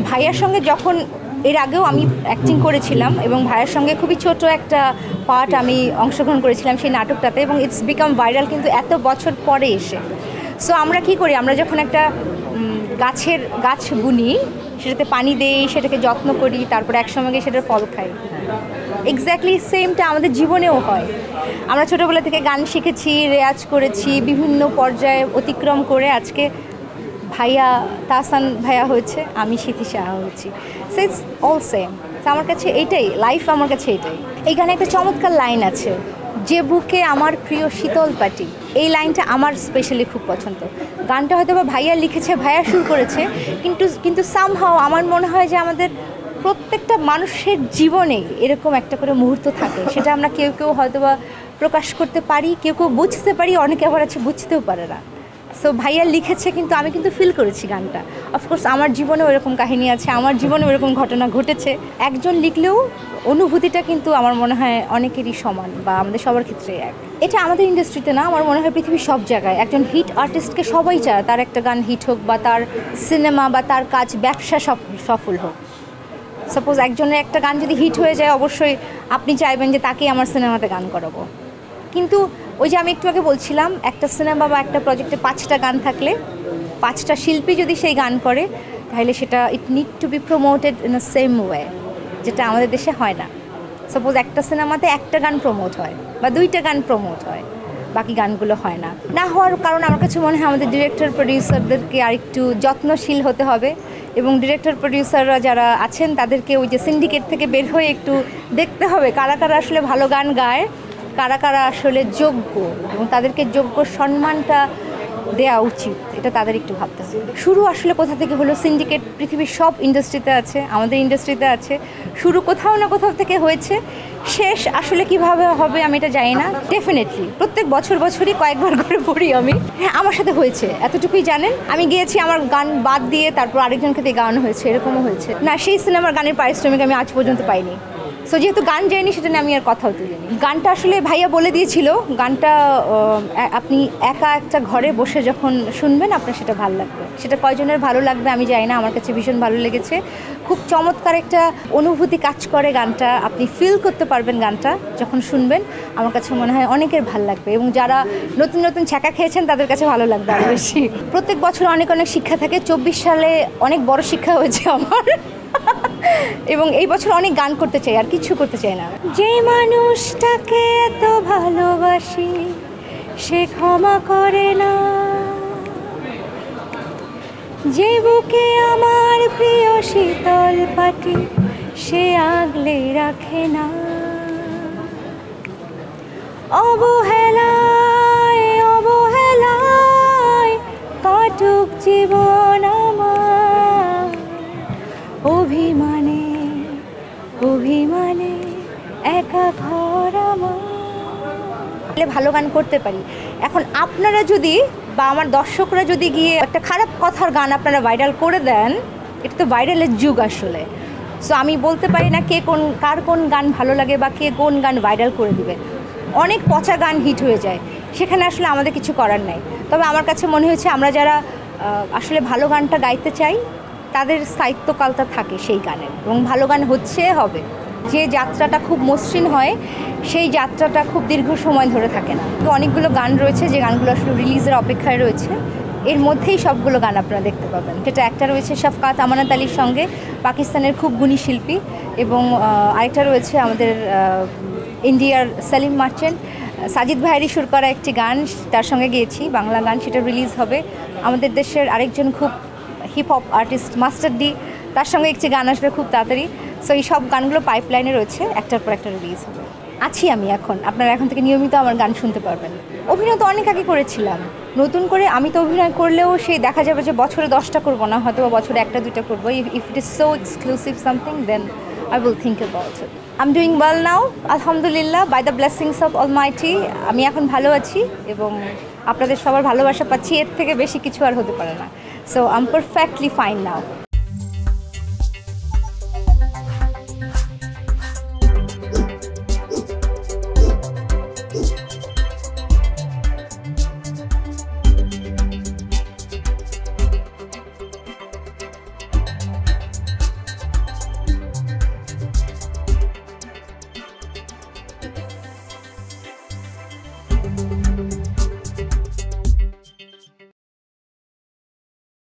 ভাইয়ার সঙ্গে যখন এর আগেও আমি অ্যাক্টিং করেছিলাম এবং ভাইয়ার সঙ্গে খুবই ছোট একটা পার্ট আমি অংশগ্রহণ করেছিলাম সেই নাটকটাতে, এবং ইটস বিকাম ভাইরাল কিন্তু এত বছর পরে এসে। সো আমরা কি করি, আমরা যখন একটা গাছ বুনি, সেটাতে পানি দেই, সেটাকে যত্ন করি, তারপরে একসঙ্গে সেটার ফল খাই। এক্স্যাক্টলি সেমটা আমাদের জীবনেও হয়। আমরা ছোটোবেলা থেকে গান শিখেছি, রেয়াজ করেছি, বিভিন্ন পর্যায়ে অতিক্রম করে আজকে ভাইয়া তাহসান ভাইয়া হয়েছে, আমি সিথি সাহা হয়েছি। So it's all same. আমার কাছে এইটাই লাইফ, আমার কাছে এইটাই। এই গানে একটা চমৎকার লাইন আছে, যে বুকে আমার প্রিয় শীতল পাটি। এই লাইনটা আমার স্পেশালি খুব পছন্দ। গানটা হয়তো বা ভাইয়া লিখেছে, ভাইয়া সুর করেছে, কিন্তু সামহাও আমার মনে হয় যে আমাদের প্রত্যেকটা মানুষের জীবনে এরকম একটা করে মুহূর্ত থাকে, সেটা আমরা কেউ কেউ হয়তো বা প্রকাশ করতে পারি, কেউ কেউ বুঝতে পারি, অনেকে আবার আছে বুঝতেও পারে না। সো ভাইয়া লিখেছে, কিন্তু আমি কিন্তু ফিল করেছি গানটা। অফকোর্স আমার জীবনেও এরকম কাহিনী আছে, আমার জীবনেও এরকম ঘটনা ঘটেছে। একজন লিখলেও অনুভূতিটা কিন্তু আমার মনে হয় অনেকেরই সমান, বা আমাদের সবার ক্ষেত্রে এক। এটা আমাদের ইন্ডাস্ট্রিতে না, আমার মনে হয় পৃথিবীর সব জায়গায় একজন হিট আর্টিস্টকে সবাই চায় তার একটা গান হিট হোক, বা তার সিনেমা বা তার কাজ ব্যবসা সফল হোক। সাপোজ একজনের একটা গান যদি হিট হয়ে যায়, অবশ্যই আপনি চাইবেন যে তাকেই আমার সিনেমাতে গান করাবো। কিন্তু ওই যে আমি একটু আগে বলছিলাম, একটা সিনেমা বা একটা প্রজেক্টে 5টা গান থাকলে 5টা শিল্পী যদি সেই গান করে, তাহলে সেটা ইট need to B promoted in a same way, যেটা আমাদের দেশে হয় না। সাপোজ একটা সিনেমাতে একটা গান প্রমোট হয় বা 2টা গান প্রমোট হয়, বাকি গানগুলো হয় না। না হওয়ার কারণ আমার কাছে মনে হয় আমাদের ডিরেক্টর প্রডিউসারদেরকে আরেকটু যত্নশীল হতে হবে, এবং ডিরেক্টর প্রডিউসাররা যারা আছেন তাদেরকে ওই যে সিন্ডিকেট থেকে বের হয়ে একটু দেখতে হবে কারা কারা আসলে ভালো গান গায়, কারা কারা আসলে যোগ্য, এবং তাদেরকে যোগ্য সম্মানটা দেওয়া উচিত, এটা তাদের একটু ভাবতে হবে। শুরু আসলে কোথা থেকে হলো? সিন্ডিকেট পৃথিবীর সব ইন্ডাস্ট্রিতে আছে, আমাদের ইন্ডাস্ট্রিতে আছে। শুরু কোথাও না কোথাও থেকে হয়েছে, শেষ আসলে কিভাবে হবে আমি এটা জানি না। ডেফিনেটলি প্রত্যেক বছরই কয়েকবার করে পড়ি আমি। হ্যাঁ, আমার সাথে হয়েছে, এতটুকুই জানেন। আমি গিয়েছি, আমার গান বাদ দিয়ে তারপর আরেকজনকে দিয়ে গাওয়ানো হয়েছে, এরকমও হয়েছে। না, সেই সিনেমার গানের পারিশ্রমিক আমি আজ পর্যন্ত পাইনি। সো যেহেতু গান যায়নি, সেটা নিয়ে আমি আর কথাও তুলিনি। গানটা আসলে ভাইয়া বলে দিয়েছিল, গানটা আপনি একা একটা ঘরে বসে যখন শুনবেন আপনার সেটা ভালো লাগবে। সেটা কয়জনের ভালো লাগবে আমি জানি না, আমার কাছে ভীষণ ভালো লেগেছে। খুব চমৎকার একটা অনুভূতি কাজ করে গানটা, আপনি ফিল করতে পারবেন গানটা যখন শুনবেন। আমার কাছে মনে হয় অনেকের ভালো লাগবে, এবং যারা নতুন নতুন ছ্যাঁকা খেয়েছেন তাদের কাছে ভালো লাগবে আরও বেশি। প্রত্যেক বছর অনেক অনেক শিক্ষা থাকে। 24 সালে অনেক বড় শিক্ষা হয়েছে আমার, এবং এই বছর অনেক গান করতে চাই, আর কিছু করতে চাই না। যে মানুষটাকে এত ভালোবাসি সে ক্ষমা করে না, যে বুকে আমার প্রিয় শীতল পাটি সে আগলে রাখে না। অবহেলায় অবহেলায় কাটুক জীবন আমার, অভিমানে অভিমানে একা ঘর আমার। ভালো গান করতে পারি। এখন আপনারা যদি বা আমার দর্শকরা যদি গিয়ে একটা খারাপ কথার গান আপনারা ভাইরাল করে দেন, এটা তো ভাইরালের যুগ আসলে। সো আমি বলতে পারি না কার কোন গান ভালো লাগে বা কে কোন গান ভাইরাল করে দিবে। অনেক পচা গান হিট হয়ে যায়, সেখানে আসলে আমাদের কিছু করার নাই। তবে আমার কাছে মনে হয়েছে আমরা যারা আসলে ভালো গানটা গাইতে চাই, তাদের সাহিত্যকালটা থাকে সেই গানের, এবং ভালো গান হবে। যে যাত্রাটা খুব মসৃণ হয়, সেই যাত্রাটা খুব দীর্ঘ সময় ধরে থাকে না। অনেকগুলো গান রয়েছে যে গানগুলো আসলে রিলিজের অপেক্ষায় রয়েছে, এর মধ্যেই সবগুলো গান আপনারা দেখতে পাবেন। সেটা একটা রয়েছে শাফকাত আমানত আলীর সঙ্গে, পাকিস্তানের খুব গুণী শিল্পী, এবং আরেকটা রয়েছে আমাদের ইন্ডিয়ার সেলিম মার্চেন্ট, সাজিদ ভাইয়েরই সুর করা একটি গান, তার সঙ্গে গিয়েছি বাংলা গান, সেটা রিলিজ হবে। আমাদের দেশের আরেকজন খুব hip hop artist master D, তার সঙ্গে একটি গান আসবে খুব তাড়াতাড়ি। সো এই সব গানগুলো পাইপলাইনে রয়েছে, একটার পর একটা রিলিজ হবে। আছি আমি এখন, আপনারা এখন থেকে নিয়মিত আমার গান শুনতে পারবেন। অভিনয় তো অনেক আগে করেছিলাম, নতুন করে আমি তো অভিনয় করলেও সেই দেখা যাবে যে বছরে 10টা করবো না, হয়তো বা বছরে 1-2টা করবো। If it is so exclusive something, then I will think about it. I am doing well now, আলহামদুলিল্লাহ, by the blessings of almighty. আমি এখন ভালো আছি, এবং আপনাদের সবার ভালোবাসা পাচ্ছি, এর থেকে বেশি কিছু আর হতে পারে না। So I am perfectly fine now.